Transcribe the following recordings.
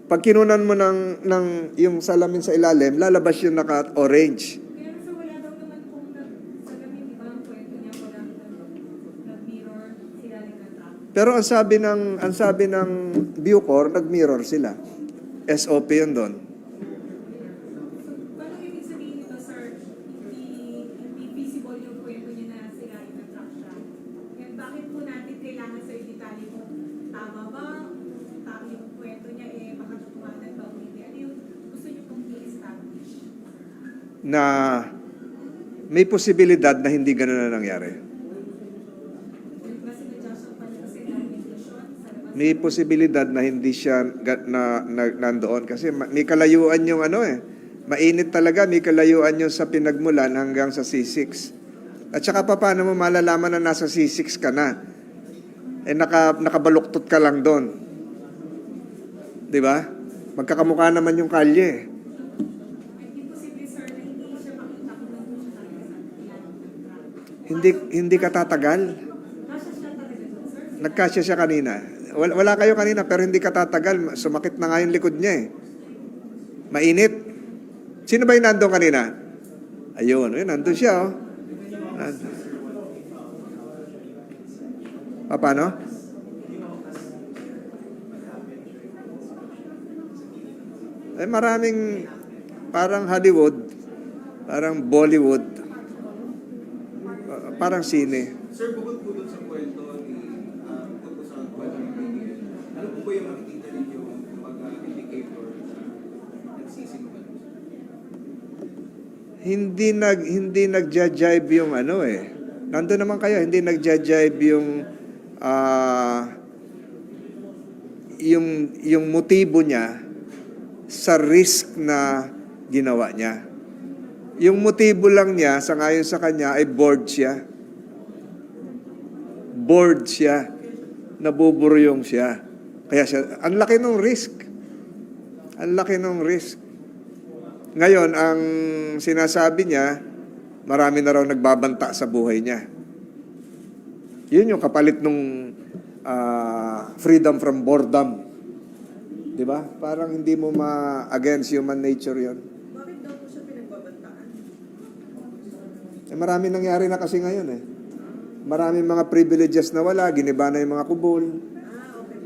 Pag kinunan mo ng yung salamin sa ilalim, lalabas yung naka-orange. Pero sa wala daw naman kung salamin, di ba ang kwento niya, walang nag-mirror sila nag-attract. Pero ang sabi ng Bucor, nag-mirror sila. SOP yun doon. Paano ibig sabihin nito, sir? Hindi visible yung kwento niya na sila nag-attract siya. Yan, bakit po natin kailangan sa detalye kung tama ba? Tama yung kwento niya, baka tutumanan ba o hindi? Ano yung gusto niyo pong i-establish? Na may posibilidad na hindi ganun na nangyari. Kasi nag-judge pa niya kasi nag-mediation sa labas. May posibilidad na hindi siya nandoon kasi may kalayuan yung mainit talaga, may kalayuan yung sa pinagmulan hanggang sa C6. At saka paano mo malalaman na nasa C6 ka na? Nakabaluktot ka lang doon. 'Di ba? Magkakamukha naman yung kalye. Hindi posible, sir, na hindi siya makita kung nandun siya talaga sa ilan. Hindi ka tatagal. Nasa siya talaga doon, sir? Nagkasya siya kanina. Wala kayo kanina pero hindi ka tatagal. Sumakit na nga yung likod niya eh. Mainit. Sino ba yung nandun kanina? Ayun, nandun siya oh. Paano? Maraming parang Hollywood, parang Bollywood, parang sine. Sir, bukod po dun sa kwento ni tungkol sa kwento ni PDL, ano po ba yung makikita ninyo mag-indicator na nagsisinungaling? Hindi nagja-jibe yung Nandun naman kayo, hindi nagja-jibe yung motibo niya sa risk na ginawa niya. Yung motibo lang niya, sangayon sa kanya, ay bored siya. Bored siya. Nabuburyong siya. Kaya siya, ang laki ng risk. Ang laki ng risk. Ngayon, ang sinasabi niya, marami na raw nagbabanta sa buhay niya. Yun yung kapalit nung freedom from boredom. Di ba? Parang hindi mo against human nature yon. Bakit daw po siya pinagbabantaan? Marami nangyari na kasi ngayon eh. Maraming mga privileges na wala, giniba na yung mga kubol. Okay,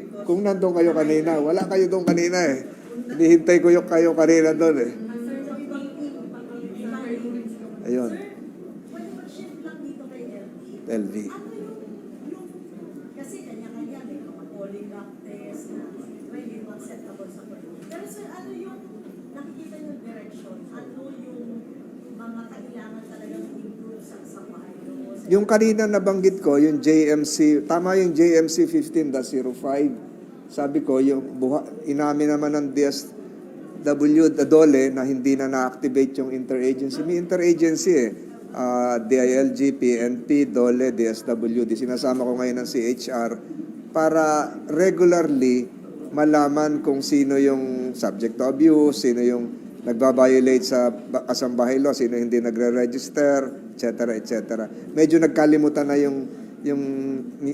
because... Kung nandun kayo kanina, wala kayo doon kanina eh. Hinihintay ko yung kayo kanina doon eh. Sir, sa ibang Ayun, Pwede mag-shift lang dito kay LV. LV. Ano yung kasi kanya-kanya may mga polygraph test na pwede acceptable sa court. Pero sir, ano yung nakikita yung direction? Ano yung mga kailangan talagang improve sa bahay? Yung kanina nabanggit ko, yung JMC, tama yung JMC 15.05. Sabi ko, inamin naman ng DSW, Dole, na hindi na na-activate yung interagency. May interagency eh. DILG, PNP, Dole, DSWD. Sinasama ko ngayon ng CHR para regularly malaman kung sino yung subject to abuse, sino yung nagbabiolate sa kasambahay law, sino hindi nagre-register, etc. etc. Medyo nagkalimutan na yung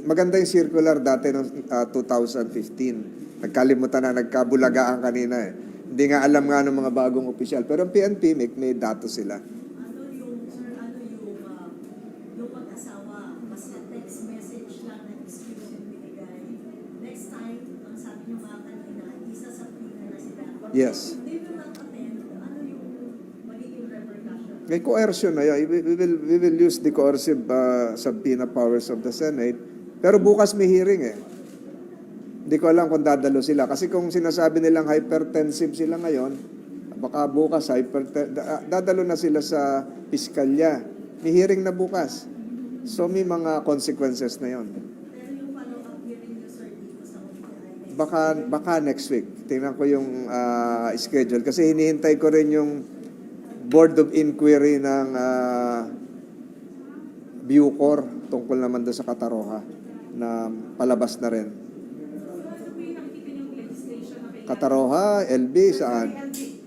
maganda yung circular dati noong 2015. Nagkalimutan na, nagkabulagaan kanina eh. Hindi nga alam nga ng mga bagong opisyal. Pero ang PNP, may datos sila. Ano yung, sir, yung mag-asawa, basta text message lang na excuse yung binigay. Next time, ang sabi niyo mga kanina, isa sa pina na sila. Yes. They will not attend. Ano yung magiging repercussion? May coercion na yan. We will use the coercive subpoena powers of the Senate. Pero bukas may hearing eh. Hindi ko alam kung dadalo sila. Kasi kung sinasabi nilang hypertensive sila ngayon, baka bukas dadalo na sila sa piskalya. May hearing na bukas. So may mga consequences na yon. Pero yung follow-up hearing niyo, sir, dito sa OPI, Baka next week. Tingnan ko yung schedule. Kasi hinihintay ko rin yung Board of Inquiry ng Bucor tungkol naman doon sa Kataroha na palabas na rin. Ano po yung nakikita niyong legislation na kailangan? Kataroha, LB, saan?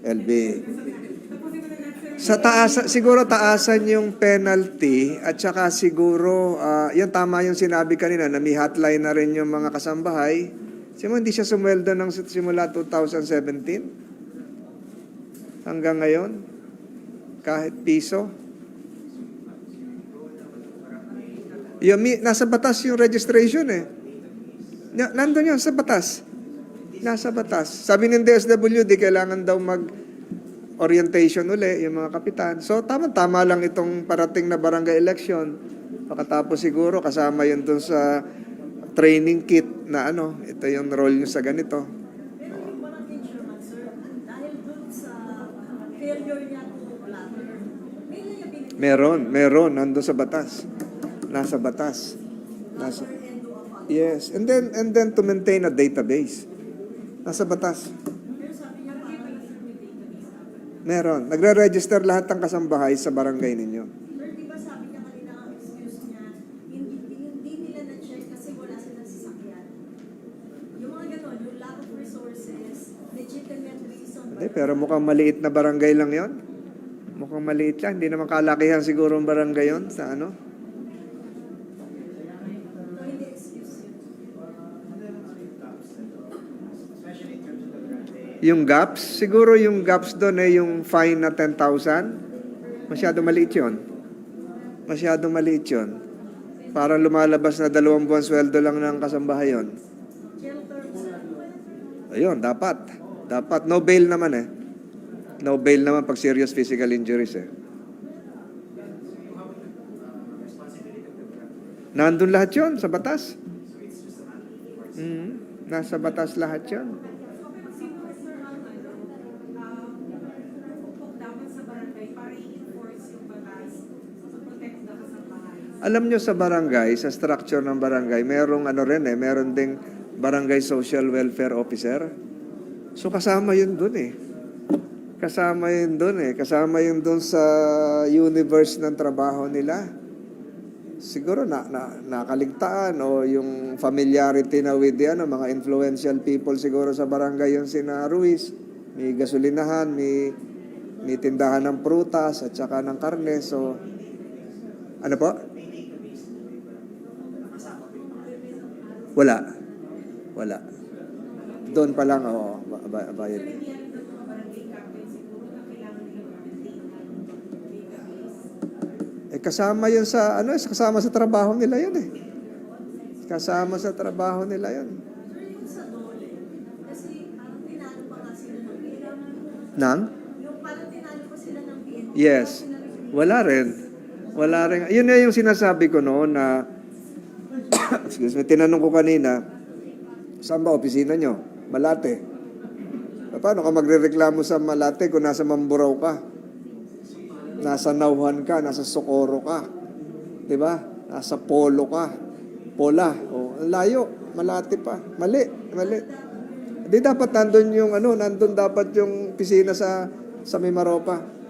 LB. Tapusin mo na lang, sir. Sa taas, siguro taasan yung penalty at saka siguro, yan tama yung sinabi kanina na may hotline na rin yung mga kasambahay Sino hindi siya sumweldo ng simula 2017? Hanggang ngayon? Kahit piso? Nasa batas yung registration eh. Nandun yun sa batas. Nasa batas. Sabi ng DSWD, kailangan daw mag-orientation uli yung mga kapitan. So, tama lang itong parating na barangay election. Pagkatapos siguro, kasama yun dun sa training kit na ito yung role nyo sa ganito. Pero yung barangay chairman, sir, dahil dun sa failure niya to bladder, may liability. Meron. Nandun sa batas. Nasa batas. Nasa, yes. And then to maintain a database. Nasa batas. Pero sabi niya parang Meron. Nagre-register lahat ng kasambahay sa barangay ninyo. Pero di ba sabi niya kanina ang excuse niya, hindi nila na-check kasi wala silang sasakyan. Yung mga gano'n, yung lack of resources, legitimate reason. Hindi, pero mukhang maliit na barangay lang yon. Mukhang maliit lang. Hindi naman kalakihan siguro ang barangay yon sa ano. So, hindi excuse yun. Yung gaps, siguro yung gaps doon ay yung fine na 10,000. Masyado maliit yun. Masyado maliit yun. Para lumalabas na 2 buwan sweldo lang ng kasambahay yun. Jail term, sir. Ayun, dapat. Dapat. No bail naman eh. No bail naman pag serious physical injuries eh. Nandun lahat yun sa batas. Nasa batas lahat yun. Sino, sir, ang pupok dapat sa barangay para i-enforce yung batas to protect the kasambahay? Alam nyo sa barangay, sa structure ng barangay, merong meron ding barangay social welfare officer. So kasama yun dun eh. Kasama yun dun sa universe ng trabaho nila. Siguro nakaligtaan o yung familiarity na with mga influential people siguro sa barangay yung sina Ruiz. May gasolinahan, may tindahan ng prutas at saka ng karne. So, ano po? Wala. Doon pa lang, bayad. Sir, hindi alam ng mga barangay captain siguro na kailangan nila mag-maintain ng database. Kasama yun kasama sa trabaho nila yun eh. Kasama sa trabaho nila yun. Sir, yung sa dole, kasi parang tinalo pa nga sila ng PNP. Nang? Yung parang tinalo pa sila ng PNP. Yes. Wala rin. Yun na yung sinasabi ko noon na excuse me, tinanong ko kanina, saan ba opisina nyo? Malate. Paano ka magrereklamo sa Malate kung nasa Mamburao ka? Nasa Nauhan ka, nasa Socorro ka. 'Di ba? Nasa Polo ka. Pola. Layo, Malate pa. Mali. Di dapat nandun dapat yung opisina sa Mimaropa.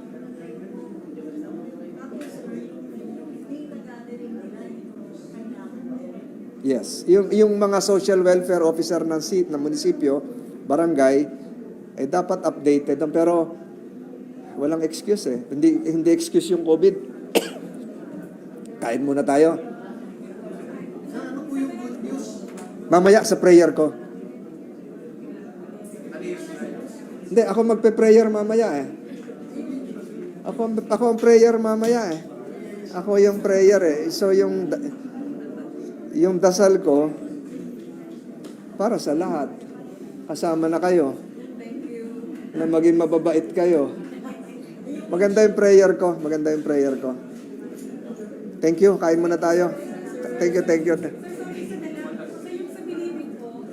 Yes. Yung mga social welfare officer ng munisipyo, barangay, dapat updated. Pero walang excuse eh. Hindi excuse yung COVID. Kain muna tayo. Mamaya sa prayer ko. Hindi, ako magpe-prayer mamaya eh. Ako ang prayer mamaya eh. Ako yung prayer eh. So yung dasal ko para sa lahat. Kasama na kayo. Na maging mababait kayo. Maganda yung prayer ko. Thank you. Kain muna tayo. Thank you. So, yung sa bilibid po,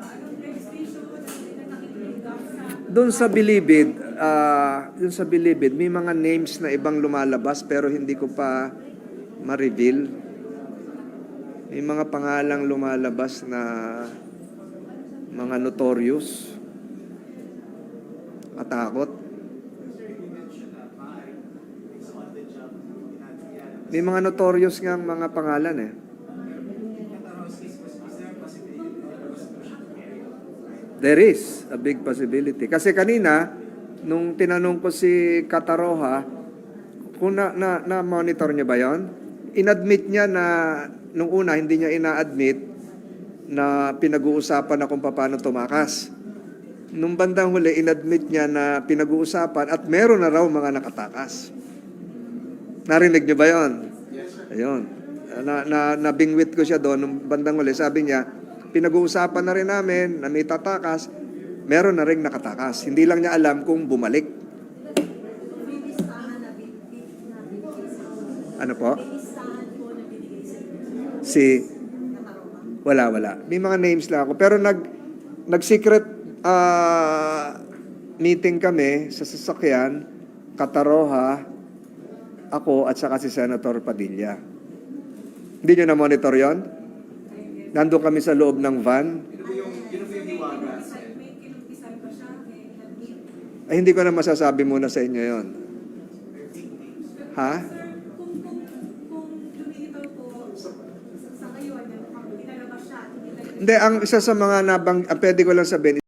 anong registration na nakikiligam sa... Doon sa Bilibid, may mga names na ibang lumalabas pero hindi ko pa ma-reveal. May mga pangalang lumalabas na mga notorious. Matakot. May mga notorious nga mga pangalan eh. There is a big possibility. Kasi kanina, nung tinanong ko si Kataroha, kung na-monitor niya ba yon? Inadmit niya na, nung una, hindi niya ina-admit, na pinag-uusapan na kung paano tumakas. Nung bandang huli, inadmit niya na pinag-uusapan at meron na raw mga nakatakas. Narinig niyo ba yon? Ayun. Nabingwit ko siya doon nung bandang huli. Sabi niya, pinag-uusapan na rin namin na may tatakas, meron na rin nakatakas. Hindi lang niya alam kung bumalik. May listahan na binigay sa inyo. Ano po? May listahan po na binigay sa inyo. Si... Kataroma. Wala. May mga names lang ako. Pero nag-secret meeting kami sa sasakyan, Kataroha, ako at saka si Senator Padilla. Hindi nyo na-monitor yon? Nandun kami sa loob ng van. Yun po yung liwanag. May kinumpisan pa siya, may nag-meet. Ay, hindi ko na masasabi muna sa inyo yon. Ha? Sir, kung lumilitaw po sa kayo, pag inalabas siya, Hindi, ang isa sa mga pwede ko lang sabihin,